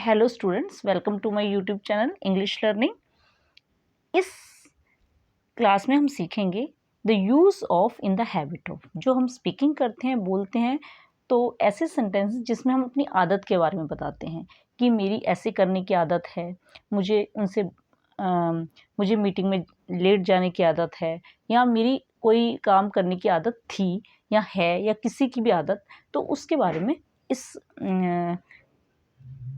Hello students, welcome to my YouTube channel English learning. इस class में हम सीखेंगे the use of in the habit of. जो हम स्पीकिंग करते हैं, बोलते हैं, तो ऐसे सेंटेंस जिसमें हम अपनी आदत के बारे में बताते हैं कि मेरी ऐसे करने की आदत है, मुझे उनसे मुझे मीटिंग में लेट जाने की आदत है, या मेरी कोई काम करने की आदत थी या है, या किसी की भी आदत, तो उसके बारे में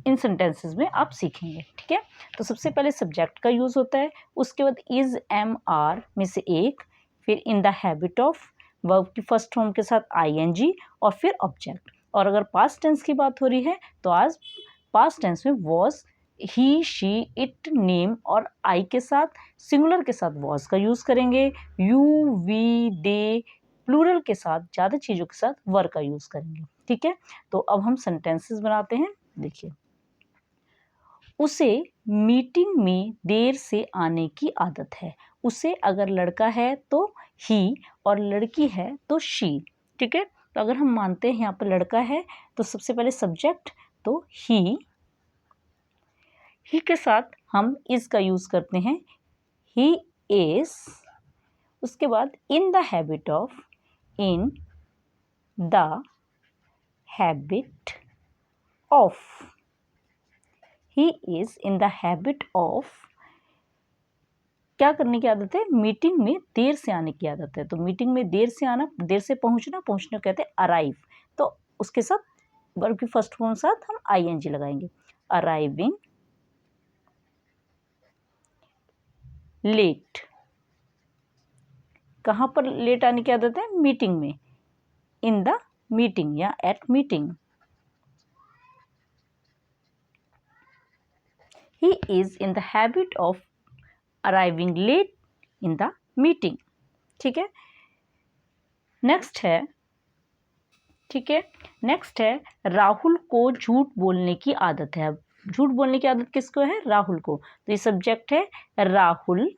इन सेंटेंसेस में आप सीखेंगे। ठीक है, तो सबसे पहले सब्जेक्ट का यूज़ होता है, उसके बाद इज, एम, आर में से एक, फिर इन द हैबिट ऑफ, वर्ब की फर्स्ट फॉर्म के साथ आईएनजी, और फिर ऑब्जेक्ट। और अगर पास्ट टेंस की बात हो रही है तो आज पास्ट टेंस में was, he, she, it, name और आई के साथ, सिंगुलर के साथ वॉज का यूज़ करेंगे, यू, वी, दे, प्लूरल के साथ, ज़्यादा चीज़ों के साथ वर का यूज़ करेंगे। ठीक है, तो अब हम सेंटेंसेस बनाते हैं। देखिए, उसे मीटिंग में देर से आने की आदत है। उसे अगर लड़का है तो ही, और लड़की है तो शी। ठीक है, तो अगर हम मानते हैं यहाँ पर लड़का है तो सबसे पहले सब्जेक्ट तो ही के साथ हम इज का यूज़ करते हैं, ही इज। उसके बाद इन the habit of, in the habit of, he is in the habit of, क्या करने की आदत है, मीटिंग में देर से आने की आदत है। तो मीटिंग में देर से आना, देर से पहुंचना, पहुंचने को कहते हैं अराइव। तो उसके साथ वर्ब की फर्स्ट फॉर्म साथ हम आईएनजी लगाएंगे, अराइविंग लेट। कहाँ पर लेट आने की आदत है, मीटिंग में, इन द मीटिंग या at meeting. He is in the habit of arriving late in the meeting. ठीक है, नेक्स्ट है, ठीक है, नेक्स्ट है, राहुल को झूठ बोलने की आदत है। अब झूठ बोलने की आदत किसको है, राहुल को। तो ये सब्जेक्ट है राहुल,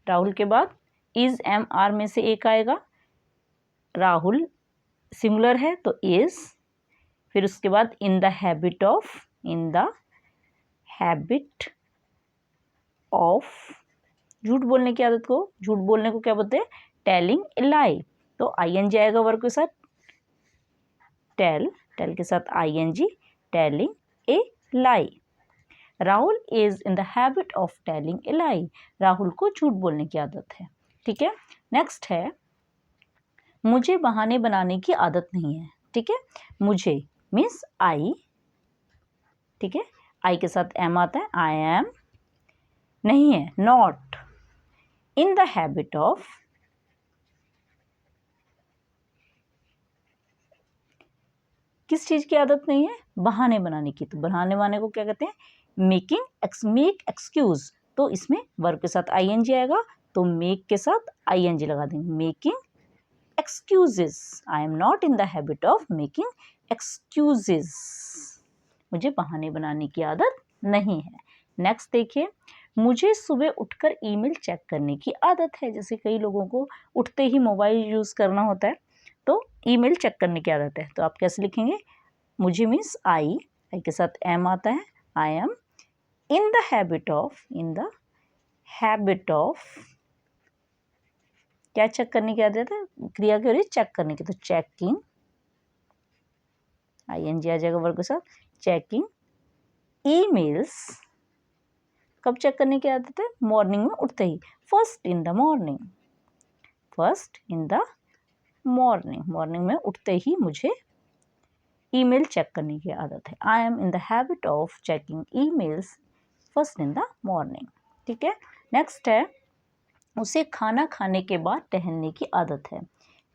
राहुल के बाद इज, एम, आर में से एक आएगा, राहुल सिंगुलर है तो इज, फिर उसके बाद इन the habit of, in the habit of, झूठ बोलने की आदत को, झूठ बोलने को क्या बोलते हैं, टेलिंग ए लाई। तो आईएनजी आएगा वर्ब के साथ, टेल, टेल के साथ ING, telling a lie. Rahul is in the habit of telling a lie. Rahul को झूठ बोलने की आदत है। ठीक है, नेक्स्ट है, मुझे बहाने बनाने की आदत नहीं है। ठीक है, मुझे मीन्स आई, ठीक है, आई के साथ एम आता है, आई एम, नहीं है not, in the habit of, किस चीज की आदत नहीं है, बहाने बनाने की। तो बहाने बनाने को क्या कहते हैं, मेक एक्सक्यूज। तो इसमें वर्ब के साथ आईएनजी आएगा, तो मेक के साथ आईएनजी लगा देंगे, making excuses. I am not in the habit of making excuses. मुझे बहाने बनाने की आदत नहीं है। नेक्स्ट देखिए, मुझे सुबह उठकर ईमेल चेक करने की आदत है। जैसे कई लोगों को उठते ही मोबाइल यूज़ करना होता है, तो ईमेल चेक करने की आदत है। तो आप कैसे लिखेंगे, मुझे मीन्स आई, आई के साथ एम आता है, I am in the habit of, in the habit of, क्या चेक करने की आदत है, क्रिया की हो रही है चेक करने की, तो चेकिंग, आईएनजी आ जाएगा वर्ब के साथ, चेकिंग ईमेल्स। कब चेक करने की आदत है, मॉर्निंग में उठते ही, first in the morning, first in the morning, morning में उठते ही मुझे ईमेल चेक करने की आदत है। I am in the habit of checking emails first in the morning. ठीक है, नेक्स्ट है, उसे खाना खाने के बाद टहलने की आदत है।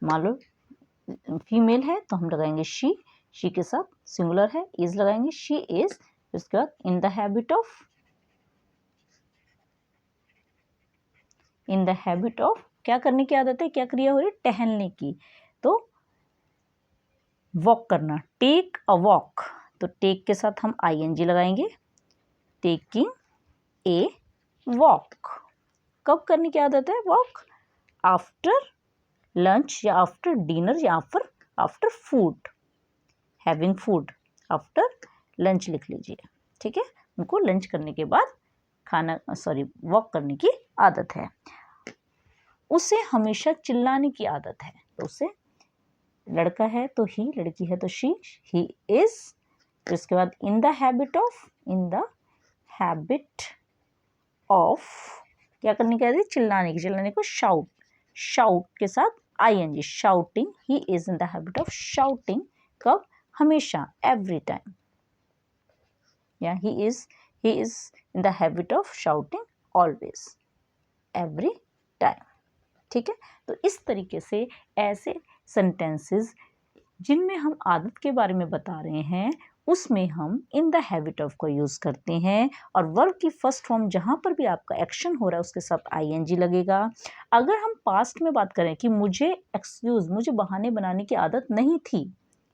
मान लो फीमेल है तो हम लगाएंगे शी, शी के साथ सिंगुलर है इज लगाएंगे, शी इज। उसके बाद इन the habit of, in the habit of, क्या करने की आदत है, क्या क्रिया हो रही है, टहलने की। तो वॉक करना, टेक अ वॉक। तो टेक के साथ हम आईएनजी लगाएंगे, टेकिंग ए वॉक। कब करने की आदत है वॉक, आफ्टर लंच या आफ्टर डिनर या after food. Having food, after lunch लिख लीजिए, ठीक है। उनको लंच करने के बाद वॉक करने की आदत है। उसे हमेशा चिल्लाने की आदत है, तो उसे लड़का है तो ही, लड़की है तो शी, ही इज। उसके बाद इन द हैबिट ऑफ क्या करने की आदत, चिल्लाने को शाउट के साथ ing, shouting, he is in the habit of shouting, कब, हमेशा, एवरी टाइम, या ही is in the habit of shouting always, every time, ठीक है। तो इस तरीके से ऐसे सेंटेंसेस जिनमें हम आदत के बारे में बता रहे हैं उसमें हम इन द हैबिट ऑफ को यूज़ करते हैं, और वर्ब की फर्स्ट फॉर्म जहाँ पर भी आपका एक्शन हो रहा है उसके साथ ing लगेगा। अगर हम पास्ट में बात करें कि मुझे बहाने बनाने की आदत नहीं थी,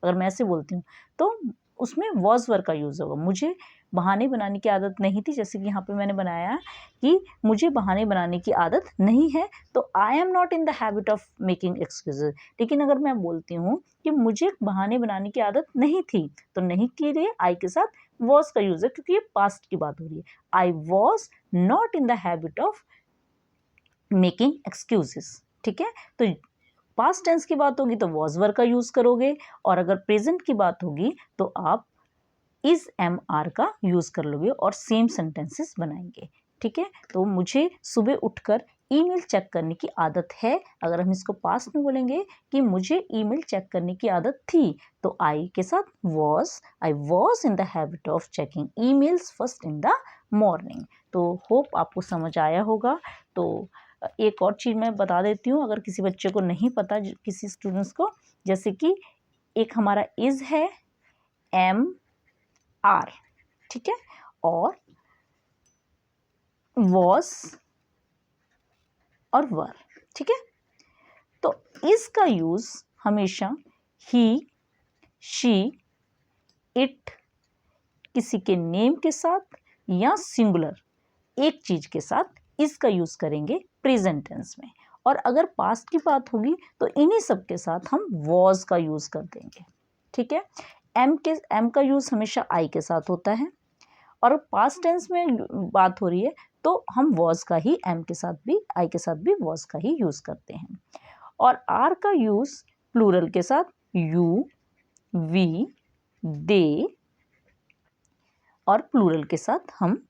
अगर मैं ऐसे बोलती हूँ तो उसमें वॉज वर्ब का यूज़ होगा। मुझे बहाने बनाने की आदत नहीं थी, जैसे कि यहाँ पे मैंने बनाया कि मुझे बहाने बनाने की आदत नहीं है, तो I am not in the habit of making excuses. लेकिन अगर मैं बोलती हूँ कि मुझे बहाने बनाने की आदत नहीं थी, तो नहीं के लिए आई के साथ वॉज का यूज़ है, क्योंकि ये पास्ट की बात हो रही है। I was not in the habit of making excuses, ठीक है। तो पास्ट टेंस की बात होगी तो वॉज वर्ब का यूज़ करोगे, और अगर प्रेजेंट की बात होगी तो आप इज एम आर का यूज़ कर लोगे और सेम सेंटेंसेस बनाएंगे, ठीक है। तो मुझे सुबह उठकर ईमेल चेक करने की आदत है, अगर हम इसको पास्ट में बोलेंगे कि मुझे ईमेल चेक करने की आदत थी, तो आई के साथ I was in the habit of checking emails first in the morning. तो होप आपको समझ आया होगा। तो एक और चीज़ मैं बता देती हूँ, अगर किसी बच्चे को नहीं पता, किसी स्टूडेंट्स को, जैसे कि एक हमारा इज है एम आर, ठीक है, और वॉज और वर, ठीक है। तो इसका यूज हमेशा ही, शी, इट, किसी के नेम के साथ या सिंगुलर एक चीज के साथ इसका यूज करेंगे प्रेजेंट टेंस में, और अगर पास्ट की बात होगी तो इन्हीं सब के साथ हम वॉज का यूज कर देंगे, ठीक है। एम का यूज हमेशा आई के साथ होता है, और पास्ट टेंस में बात हो रही है तो हम वॉज का ही एम के साथ भी, आई के साथ भी वॉज का ही यूज करते हैं। और आर का यूज प्लूरल के साथ यू, वी, दे, और प्लूरल के साथ हम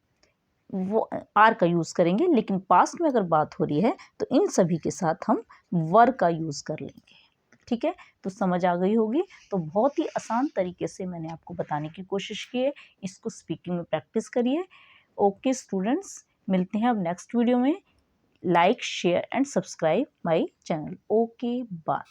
वो आर का यूज करेंगे। लेकिन पास्ट में अगर बात हो रही है तो इन सभी के साथ हम वर का यूज कर लेंगे, ठीक है। तो समझ आ गई होगी। तो बहुत ही आसान तरीके से मैंने आपको बताने की कोशिश की है, इसको स्पीकिंग में प्रैक्टिस करिए। ओके स्टूडेंट्स, मिलते हैं अब नेक्स्ट वीडियो में। Like, share and subscribe my channel. Okay, bye.